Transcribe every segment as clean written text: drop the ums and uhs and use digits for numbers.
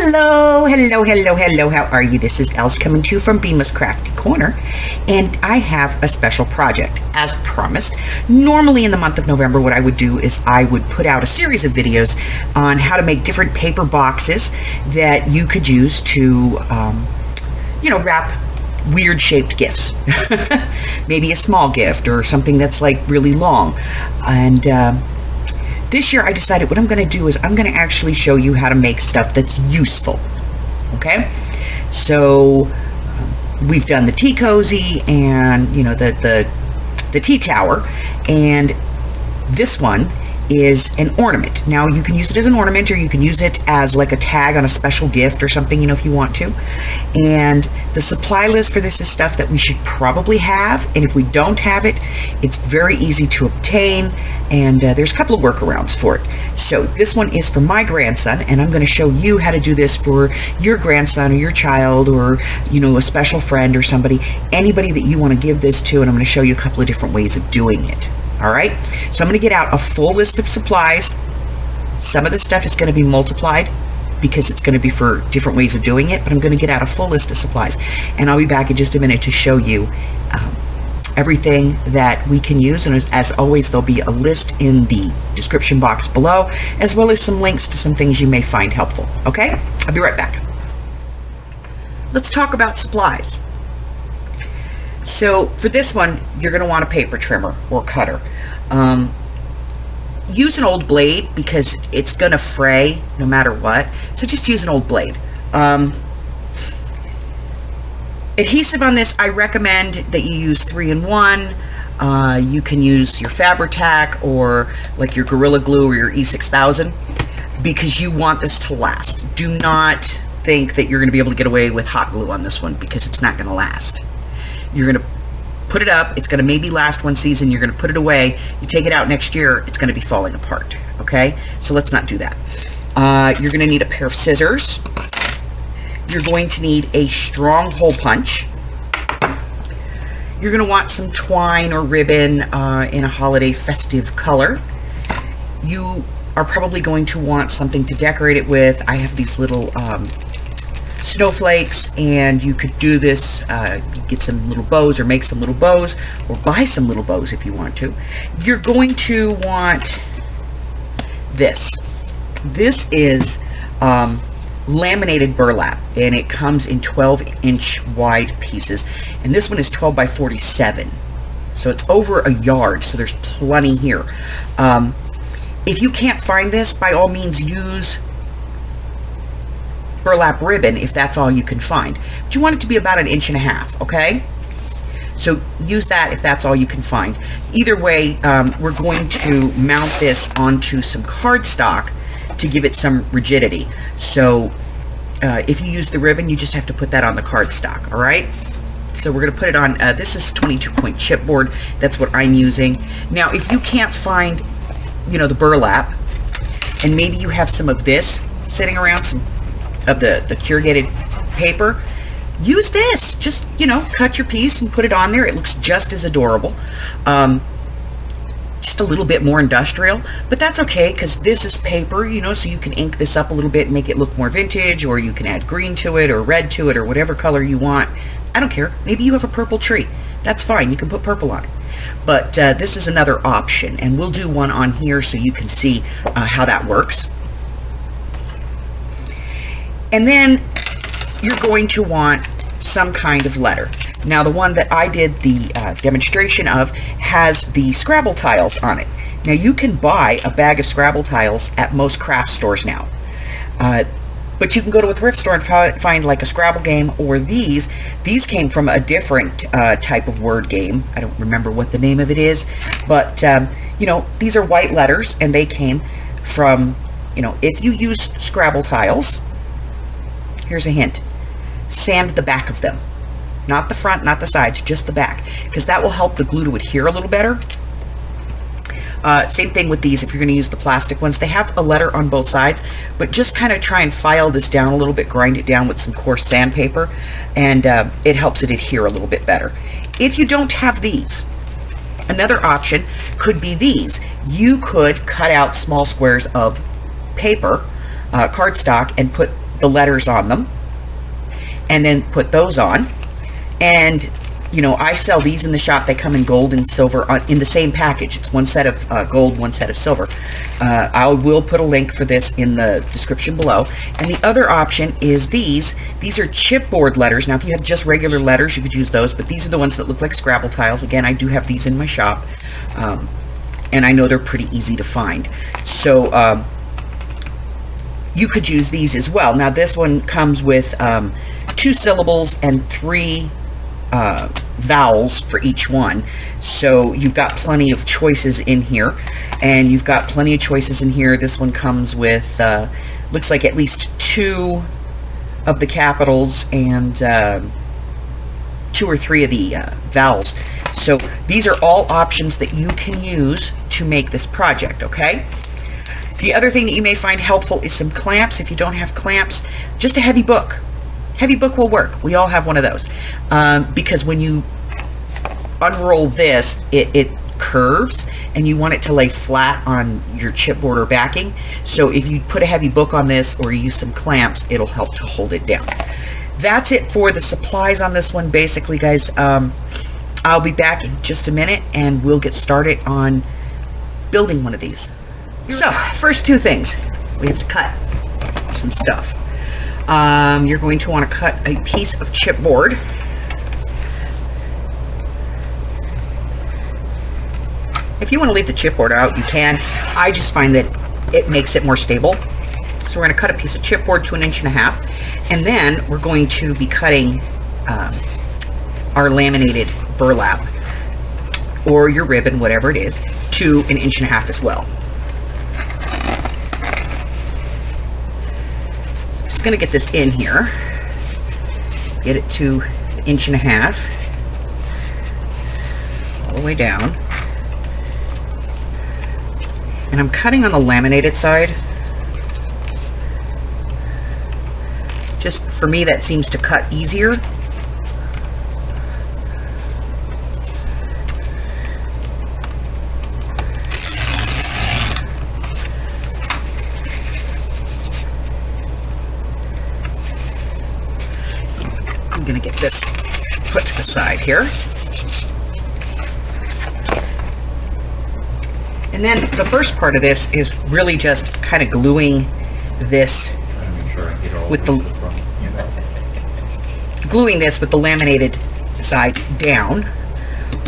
Hello, how are you? This is Els coming to you from Bima's Crafty Corner, and I have a special project. As promised, normally in the month of November, what I would do is I would put out a series of videos on how to make different paper boxes that you could use to, wrap weird shaped gifts. Maybe a small gift or something that's like really long. And this year I decided what I'm going to do is I'm going to actually show you how to make stuff that's useful. Okay? So we've done the tea cozy and, the tea tower, and this one is an ornament. Now you can use it as an ornament, or you can use it as like a tag on a special gift or something, if you want to. And the supply list for this is stuff that we should probably have, and if we don't have it, it's very easy to obtain, and there's a couple of workarounds for it. So this one is for my grandson, and I'm going to show you how to do this for your grandson or your child, or a special friend or anybody that you want to give this to, and I'm going to show you a couple of different ways of doing it. All right, so I'm going to get out a full list of supplies. Some of the stuff is going to be multiplied because it's going to be for different ways of doing it, but I'm going to get out a full list of supplies, and I'll be back in just a minute to show you everything that we can use. And as always, there'll be a list in the description box below, as well as some links to some things you may find helpful. Okay, I'll be right back. Let's talk about supplies. So for this one, you're going to want a paper trimmer or cutter. Use an old blade because it's going to fray no matter what. So just use an old blade. Adhesive on this, I recommend that you use 3-in-1. You can use your Fabri-Tac or like your Gorilla Glue or your E6000 because you want this to last. Do not think that you're going to be able to get away with hot glue on this one because it's not going to last. You're going to put it up, it's going to maybe last one season, you're going to put it away, you take it out next year, it's going to be falling apart, okay? So let's not do that. You're going to need a pair of scissors. You're going to need a strong hole punch. You're going to want some twine or ribbon in a holiday festive color. You are probably going to want something to decorate it with. I have these little snowflakes, and you could do this, you get some little bows or make some little bows or buy some little bows if you want to. You're going to want this. This is laminated burlap, and it comes in 12-inch wide pieces, and this one is 12 by 47, so it's over a yard, so there's plenty here. If you can't find this, by all means use burlap ribbon if that's all you can find, but you want it to be about 1.5 inches, okay? So use that if that's all you can find. Either way, we're going to mount this onto some cardstock to give it some rigidity. So if you use the ribbon, you just have to put that on the cardstock, all right? So we're going to put it on, this is 22-point chipboard. That's what I'm using. Now, if you can't find, the burlap, and maybe you have some of this sitting around, some of the corrugated paper, use this. Just, cut your piece and put it on there. It looks just as adorable. Just a little bit more industrial, but that's okay because this is paper, so you can ink this up a little bit and make it look more vintage, or you can add green to it or red to it or whatever color you want. I don't care. Maybe you have a purple tree. That's fine. You can put purple on it. But this is another option, and we'll do one on here so you can see how that works. And then you're going to want some kind of letter. Now, the one that I did the demonstration of has the Scrabble tiles on it. Now, you can buy a bag of Scrabble tiles at most craft stores now. But you can go to a thrift store and find like a Scrabble game, or these. These came from a different type of word game. I don't remember what the name of it is. But, these are white letters, and they came from, if you use Scrabble tiles, here's a hint. Sand the back of them. Not the front, not the sides, just the back, because that will help the glue to adhere a little better. Same thing with these. If you're going to use the plastic ones, they have a letter on both sides, but just kind of try and file this down a little bit, grind it down with some coarse sandpaper, and it helps it adhere a little bit better. If you don't have these, another option could be these. You could cut out small squares of paper, cardstock, and put the letters on them, and then put those on. And you know, I sell these in the shop. They come in gold and silver in the same package. It's one set of gold, one set of silver. I will put a link for this in the description below. And the other option is these. These are chipboard letters. Now, if you have just regular letters, you could use those, but these are the ones that look like Scrabble tiles. Again, I do have these in my shop, and I know they're pretty easy to find. So you could use these as well. Now, this one comes with 2 syllables and 3 vowels for each one, so you've got plenty of choices in here, and you've got plenty of choices in here. This one comes with looks like at least 2 of the capitals and 2 or 3 of the vowels. So these are all options that you can use to make this project. Okay, the other thing that you may find helpful is some clamps. If you don't have clamps, just a heavy book. Heavy book will work. We all have one of those, because when you unroll this, it curves, and you want it to lay flat on your chipboard or backing. So if you put a heavy book on this or you use some clamps, it'll help to hold it down. That's it for the supplies on this one, basically, guys. I'll be back in just a minute, and we'll get started on building one of these. So, first 2 things. We have to cut some stuff. You're going to want to cut a piece of chipboard. If you want to leave the chipboard out, you can. I just find that it makes it more stable. So we're going to cut a piece of chipboard to 1.5 inches, and then we're going to be cutting our laminated burlap, or your ribbon, whatever it is, to 1.5 inches as well. Going to get this in here, get it to 1.5 inches all the way down, and I'm cutting on the laminated side. Just for me, that seems to cut easier. I'm going to get this put to the side here. And then the first part of this is really just kind of gluing this with the laminated side down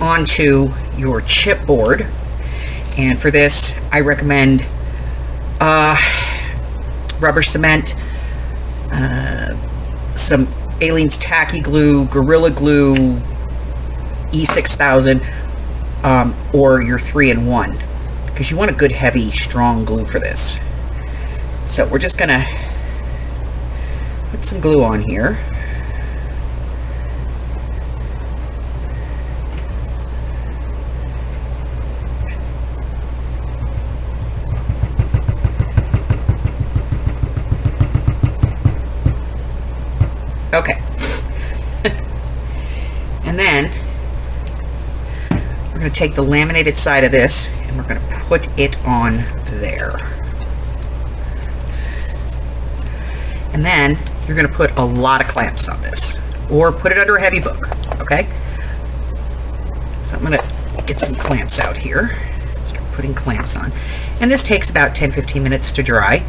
onto your chipboard. And for this, I recommend rubber cement, some Aleene's Tacky Glue, Gorilla Glue, E6000, or your 3-in-1, because you want a good, heavy, strong glue for this. So we're just gonna put some glue on here. Okay. And then we're going to take the laminated side of this and we're going to put it on there. And then you're going to put a lot of clamps on this, or put it under a heavy book. Okay? So I'm going to get some clamps out here. Start putting clamps on. And this takes about 10-15 minutes to dry.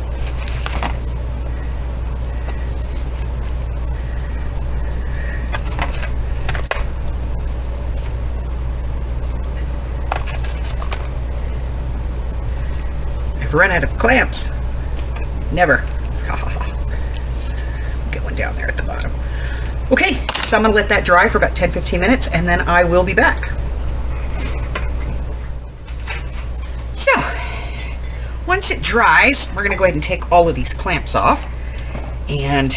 Run out of clamps. Never. Get one down there at the bottom. Okay, so I'm going to let that dry for about 10-15 minutes, and then I will be back. So, once it dries, we're going to go ahead and take all of these clamps off and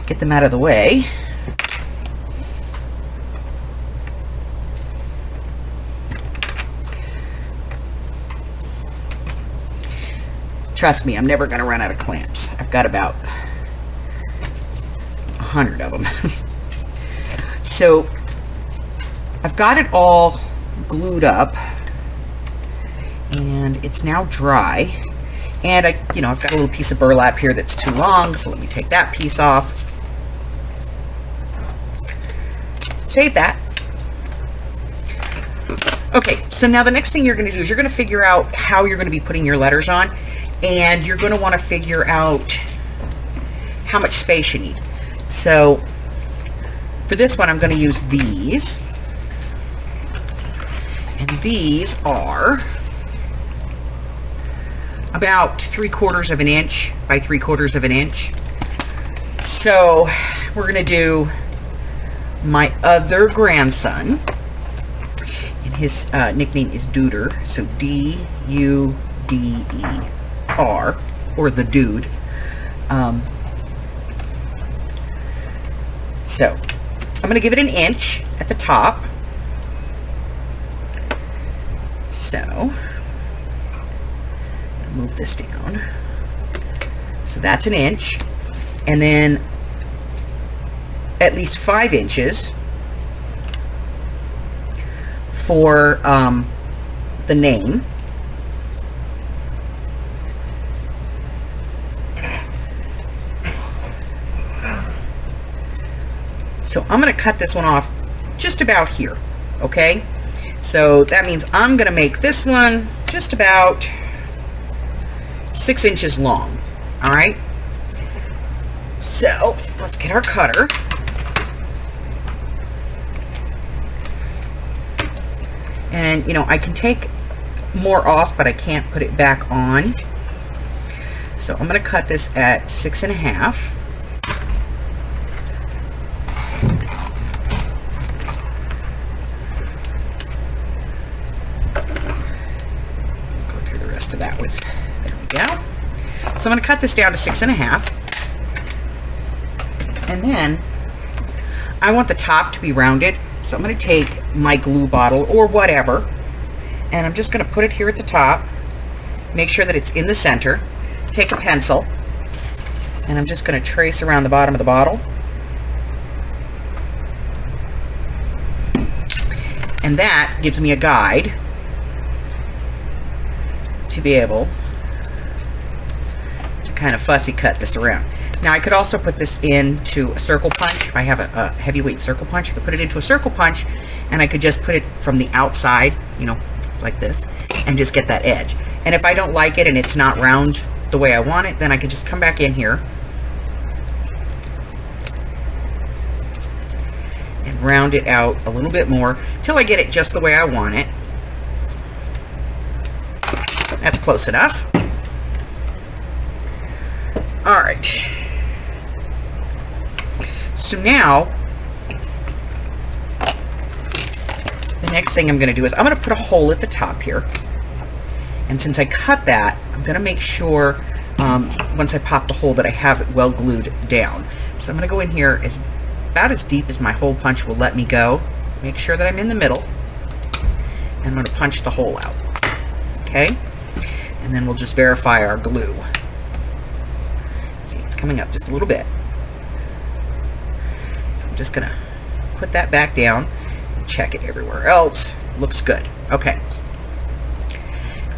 get them out of the way. Trust me, I'm never going to run out of clamps. I've got about 100 of them. So I've got it all glued up, and it's now dry. And I've got a little piece of burlap here that's too long, so let me take that piece off. Save that. Okay, so now the next thing you're going to do is you're going to figure out how you're going to be putting your letters on, and you're going to want to figure out how much space you need. So for this one, I'm going to use these, and these are about 3/4 of an inch by 3/4 of an inch. So we're going to do my other grandson. His nickname is Duder, so D-U-D-E-R, or the Dude. So I'm going to give it an inch at the top. So move this down. So that's an inch, and then at least 5 inches for the name. So I'm going to cut this one off just about here, okay? So that means I'm going to make this one just about 6 inches long, all right? So let's get our cutter. And I can take more off, but I can't put it back on. So I'm going to cut this at 6.5. Go through the rest of that with, there we go. So I'm going to cut this down to 6.5. And then I want the top to be rounded. So I'm going to take my glue bottle or whatever, and I'm just going to put it here at the top, make sure that it's in the center, take a pencil, and I'm just going to trace around the bottom of the bottle. And that gives me a guide to be able to kind of fussy cut this around. Now I could also put this into a circle punch. If I have a heavyweight circle punch, I could put it into a circle punch, and I could just put it from the outside, like this, and just get that edge. And if I don't like it and it's not round the way I want it, then I could just come back in here and round it out a little bit more till I get it just the way I want it. That's close enough. All right. So now, the next thing I'm going to do is I'm going to put a hole at the top here. And since I cut that, I'm going to make sure, once I pop the hole, that I have it well glued down. So I'm going to go in here about as deep as my hole punch will let me go. Make sure that I'm in the middle. And I'm going to punch the hole out. Okay? And then we'll just verify our glue. See, it's coming up just a little bit. Just gonna put that back down and check it everywhere else. Looks good. Okay.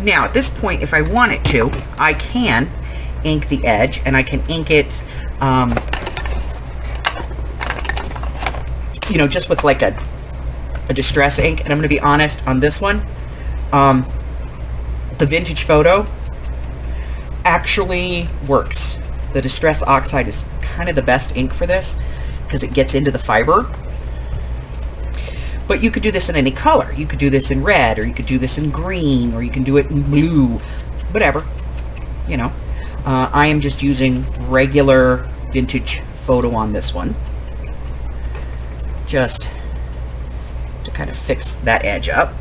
Now at this point, if I wanted to, I can ink the edge, and I can ink it just with like a distress ink. And I'm gonna be honest on this one, the vintage photo actually works. The distress oxide is kind of the best ink for this, because it gets into the fiber. But you could do this in any color. You could do this in red, or you could do this in green, or you can do it in blue, whatever. I am just using regular vintage photo on this one, just to kind of fix that edge up.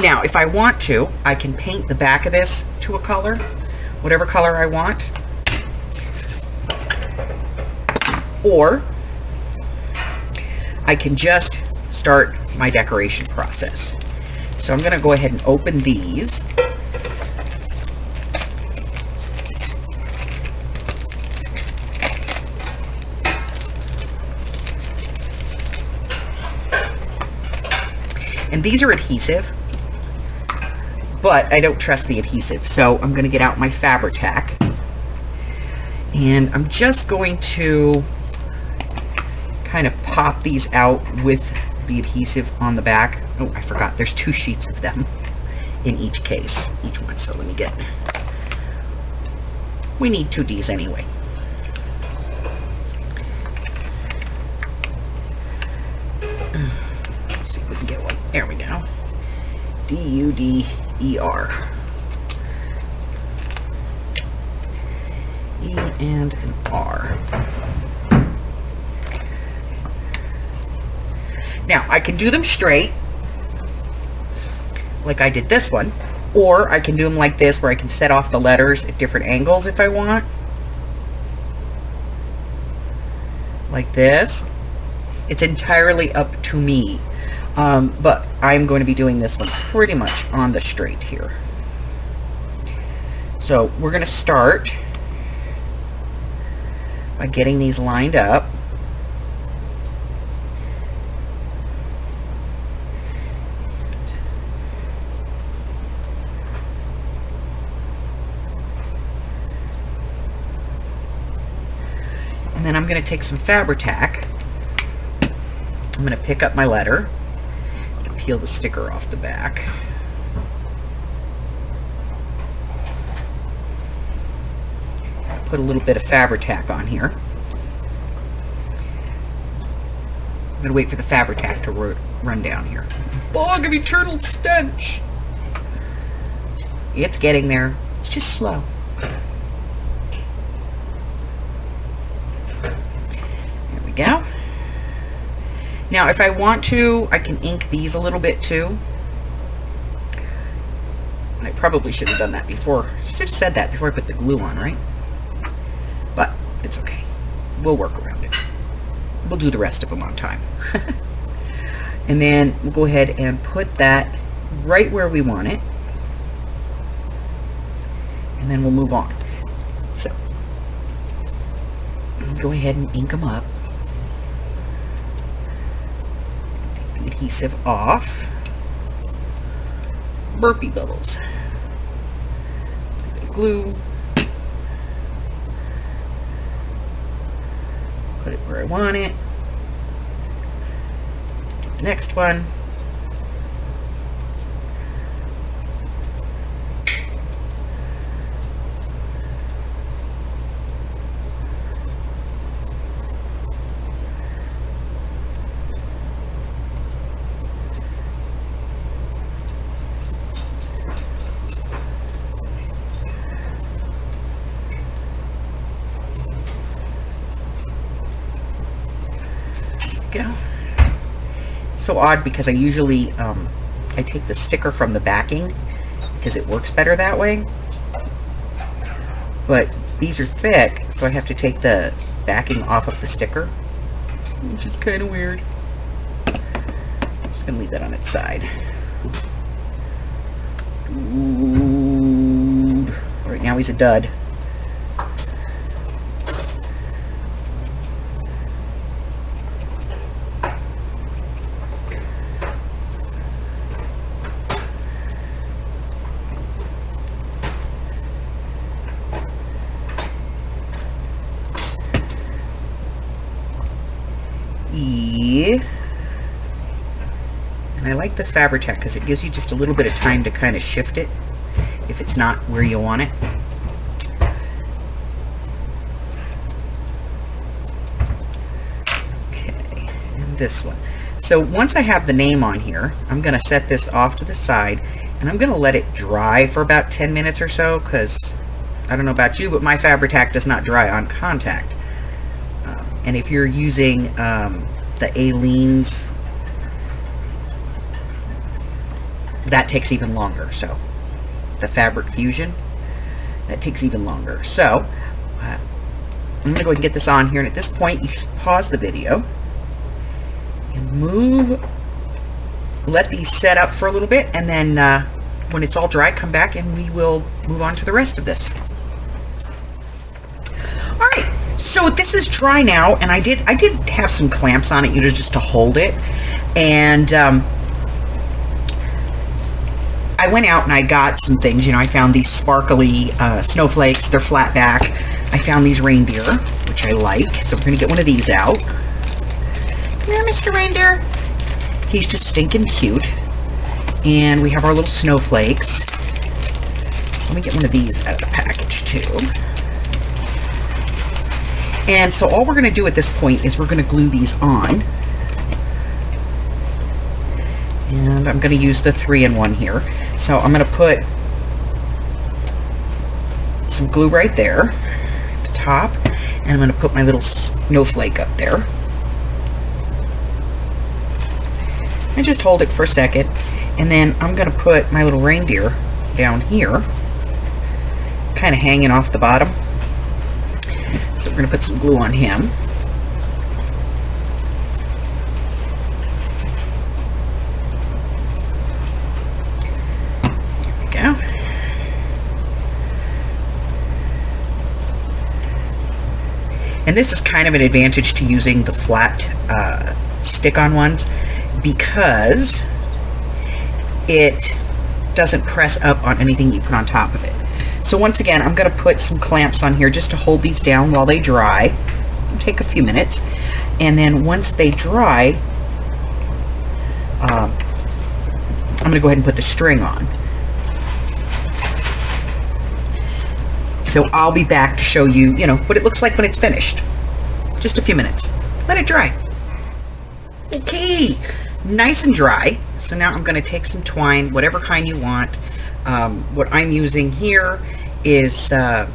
Now, if I want to, I can paint the back of this to a color, whatever color I want. Or I can just start my decoration process. So I'm going to go ahead and open these. And these are adhesive, but I don't trust the adhesive. So I'm going to get out my Fabri-Tac, and I'm just going to kind of pop these out with the adhesive on the back. Oh, I forgot, there's 2 sheets of them in each case, each one. So let me get, we need 2 Ds anyway. Let's see if we can get one. There we go. D-U-D-E-R. E and an R. Now, I can do them straight, like I did this one, or I can do them like this, where I can set off the letters at different angles if I want. Like this. It's entirely up to me. But I'm going to be doing this one pretty much on the straight here. So we're going to start by getting these lined up. And then I'm going to take some Fabri-Tac. I'm going to pick up my letter and peel the sticker off the back. Put a little bit of Fabri-Tac on here. I'm going to wait for the Fabri-Tac to run down here. Bog of eternal stench! It's getting there. It's just slow. There we go. Now, if I want to, I can ink these a little bit too. And I probably should have done that before. Should have said that before I put the glue on, right? But it's okay. We'll work around it. We'll do the rest of them on time. And then we'll go ahead and put that right where we want it. And then we'll move on. So, go ahead and ink them up. Take the adhesive off. Burpee bubbles. Glue. Put it where I want it. Do the next one. Go. So odd because I usually I take the sticker from the backing because it works better that way, but these are thick, so I have to take the backing off of the sticker, which is kind of weird. I'm just gonna leave that on its side. Ooh. All right, now he's a dud. And I like the Fabri-Tac because it gives you just a little bit of time to kind of shift it if it's not where you want it. Okay, and this one. So once I have the name on here, I'm going to set this off to the side and I'm going to let it dry for about 10 minutes or so, because I don't know about you, but my Fabri-Tac does not dry on contact. And if you're using the Aleene's, that takes even longer. So the Fabric Fusion, that takes even longer. So I'm going to go ahead and get this on here, and at this point you should pause the video and let these set up for a little bit, and then when it's all dry, come back and we will move on to the rest of this. All right. So this is dry now, and I did have some clamps on it, just to hold it, and I went out and I got some things. You know, I found these sparkly snowflakes. They're flat back. I found these reindeer, which I like. So we're going to get one of these out. Come here, Mr. Reindeer. He's just stinking cute. And we have our little snowflakes. So let me get one of these out of the package too. And so all we're going to do at this point is we're going to glue these on. And I'm going to use the 3-in-1 here. So I'm going to put some glue right there at the top. And I'm going to put my little snowflake up there. And just hold it for a second. And then I'm going to put my little reindeer down here, kind of hanging off the bottom. So we're going to put some glue on him. There we go. And this is kind of an advantage to using the flat stick-on ones, because it doesn't press up on anything you put on top of it. So once again, I'm going to put some clamps on here just to hold these down while they dry. It'll take a few minutes. And then once they dry, I'm going to go ahead and put the string on. So I'll be back to show you, you know, what it looks like when it's finished. Just a few minutes. Let it dry. Okay, nice and dry. So now I'm going to take some twine, whatever kind you want. What I'm using here is this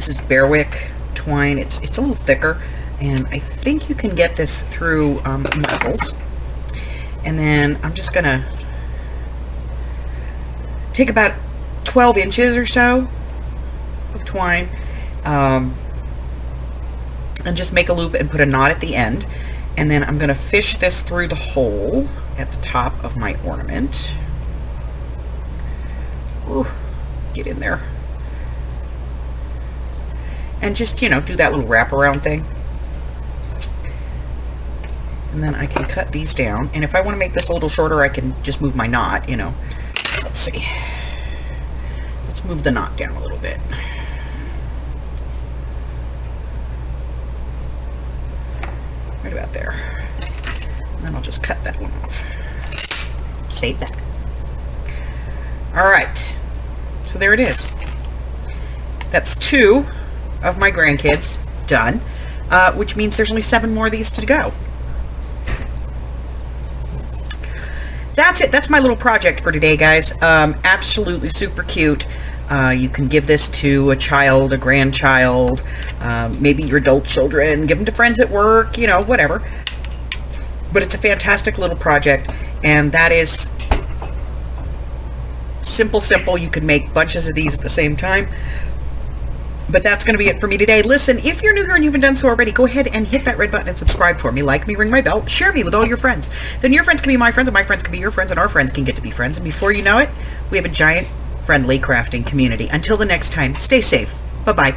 is Berwick twine. It's a little thicker, and I think you can get this through Marbles. And then I'm just gonna take about 12 inches or so of twine, and just make a loop and put a knot at the end. And then I'm gonna fish this through the hole at the top of my ornament. Ooh, get in there. And just, you know, do that little wraparound thing. And then I can cut these down. And if I want to make this a little shorter, I can just move my knot, you know. Let's see. Let's move the knot down a little bit. Right about there. And then I'll just cut that one off. Save that. All right, so there it is. That's 2 of my grandkids done, which means there's only 7 more of these to go. That's it. That's my little project for today, guys. Absolutely super cute. You can give this to a child, a grandchild, maybe your adult children, give them to friends at work, you know, whatever. But it's a fantastic little project, and that is simple. You can make bunches of these at the same time. But that's going to be it for me today. Listen, if you're new here and you haven't done so already, go ahead and hit that red button and subscribe for me. Like me, ring my bell, share me with all your friends. Then your friends can be my friends, and my friends can be your friends, and our friends can get to be friends. And before you know it, we have a giant, friendly crafting community. Until the next time, stay safe. Bye-bye.